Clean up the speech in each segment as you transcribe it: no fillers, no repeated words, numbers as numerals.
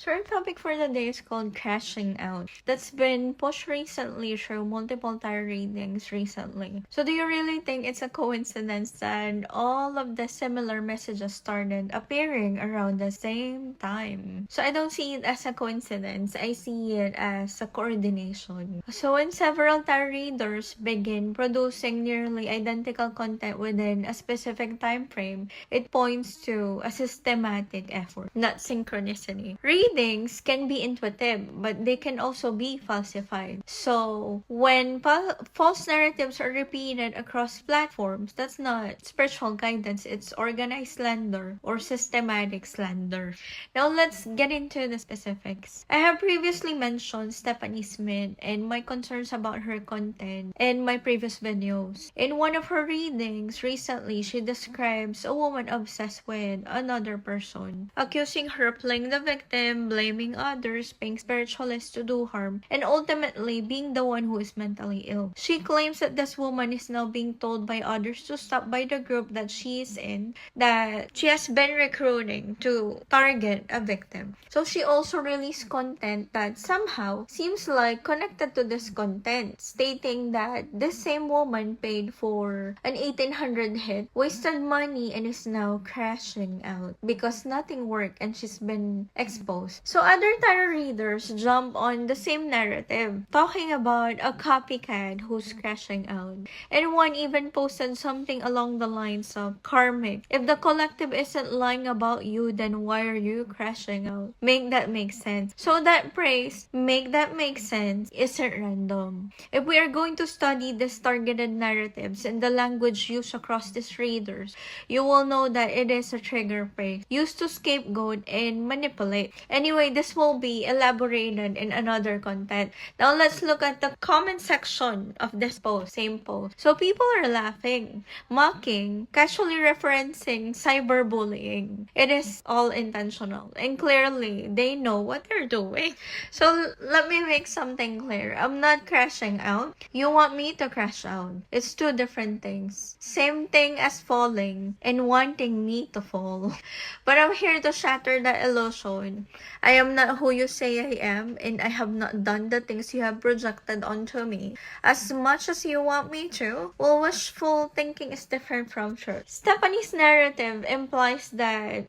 So our topic for the day is called crashing out. That's been pushed recently through multiple tarot readings recently. So do you really think it's a coincidence that all of the similar messages started appearing around the same time? So I don't see it as a coincidence. I see it as a coordination. So when several tarot readers begin producing nearly identical content within a specific time frame, it points to a systematic effort, not synchronicity. Readings can be intuitive, but they can also be falsified. So, when false narratives are repeated across platforms, that's not spiritual guidance, it's organized slander or systematic slander. Now, let's get into the specifics. I have previously mentioned Stephanie Smith and my concerns about her content in my previous videos. In one of her readings recently, she describes a woman obsessed with another person, accusing her of playing the victim, blaming others, being spiritualist to do harm, and ultimately being the one who is mentally ill. She claims that this woman is now being told by others to stop by the group that she is in, that she has been recruiting to target a victim. So she also released content that somehow seems like connected to this content, stating that this same woman paid for an 1800 hit, wasted money, and is now crashing out because nothing worked and she's been exposed. So other tarot readers jump on the same narrative, talking about a copycat who's crashing out. And one even posted something along the lines of, karmic, if the collective isn't lying about you, then why are you crashing out? Make that make sense. So that phrase, make that make sense, isn't random. If we are going to study these targeted narratives and the language used across these readers, you will know that it is a trigger phrase used to scapegoat and manipulate. Anyway, this will be elaborated in another content. Now let's look at the comment section of this post, same post. So people are laughing, mocking, casually referencing cyberbullying. It is all intentional and clearly they know what they're doing. So let me make something clear. I'm not crashing out. You want me to crash out. It's two different things. Same thing as falling and wanting me to fall. But I'm here to shatter the illusion. I am not who you say I am, and I have not done the things you have projected onto me. As much as you want me to, well, wishful thinking is different from truth. Stephanie's narrative implies that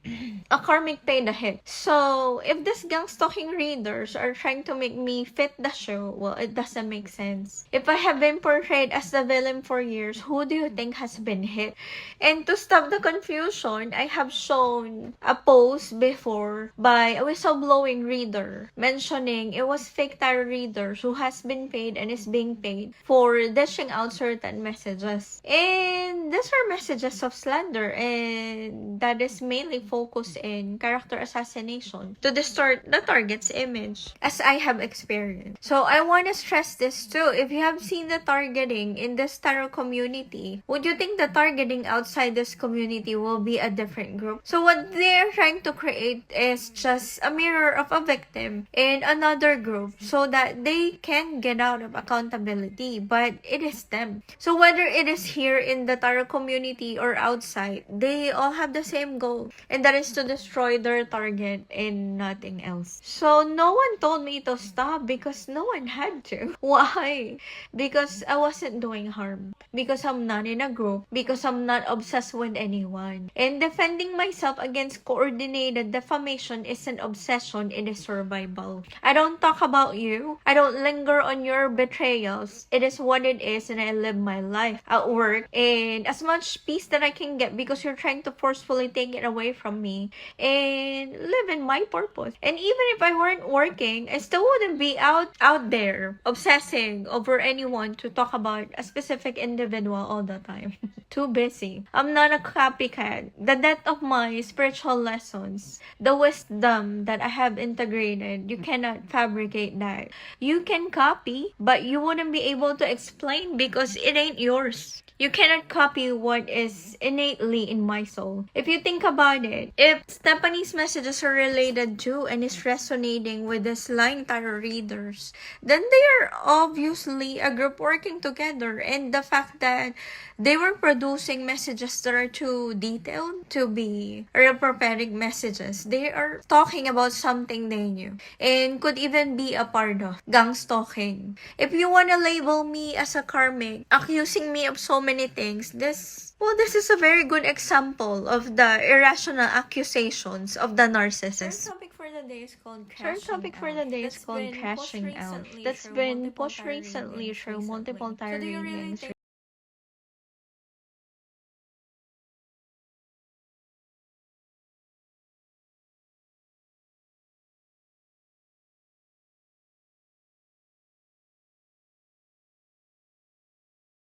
a karmic paid a hit. So, if these gang-stalking readers are trying to make me fit the show, well, it doesn't make sense. If I have been portrayed as the villain for years, who do you think has been hit? And to stop the confusion, I have shown a post before by a whistleblowing reader mentioning it was fake tarot readers who has been paid and is being paid for dishing out certain messages. And these are messages of slander, and that is mainly focused in character assassination to distort the target's image, as I have experienced. So I want to stress this too. If you have seen the targeting in this tarot community, would you think the targeting outside this community will be a different group? So what they're trying to create is just a mirror of a victim in another group so that they can get out of accountability, but it is them. So whether it is here in the tarot community or outside, they all have the same goal, and that is to destroy their target and nothing else. So no one told me to stop because no one had to. Why? Because I wasn't doing harm. Because I'm not in a group. Because I'm not obsessed with anyone. And defending myself against coordinated defamation is an obsession, it is survival. I don't talk about you. I don't linger on your betrayals. It is what it is, and I live my life at work and as much peace that I can get because you're trying to forcefully take it away from me and live in my purpose. And even if I weren't working, I still wouldn't be out there obsessing over anyone to talk about a specific individual all the time. Too busy. I'm not a copycat. The depth of my spiritual lessons, the wisdom that I have integrated, you cannot fabricate that. You can copy, but you wouldn't be able to explain because it ain't yours. You cannot copy what is innately in my soul. If you think about it, if Stephanie's messages are related to and is resonating with these lying tarot readers, then they are obviously a group working together. And the fact that they were producing messages that are too detailed to be real prophetic messages, they are talking about about something they knew and could even be a part of gang stalking. If you wanna label me as a karmic, accusing me of so many things, this is a very good example of the irrational accusations of the narcissist. Our topic for the day is called crashing out. That's been pushed recently through multiple tarot readings. So do you really think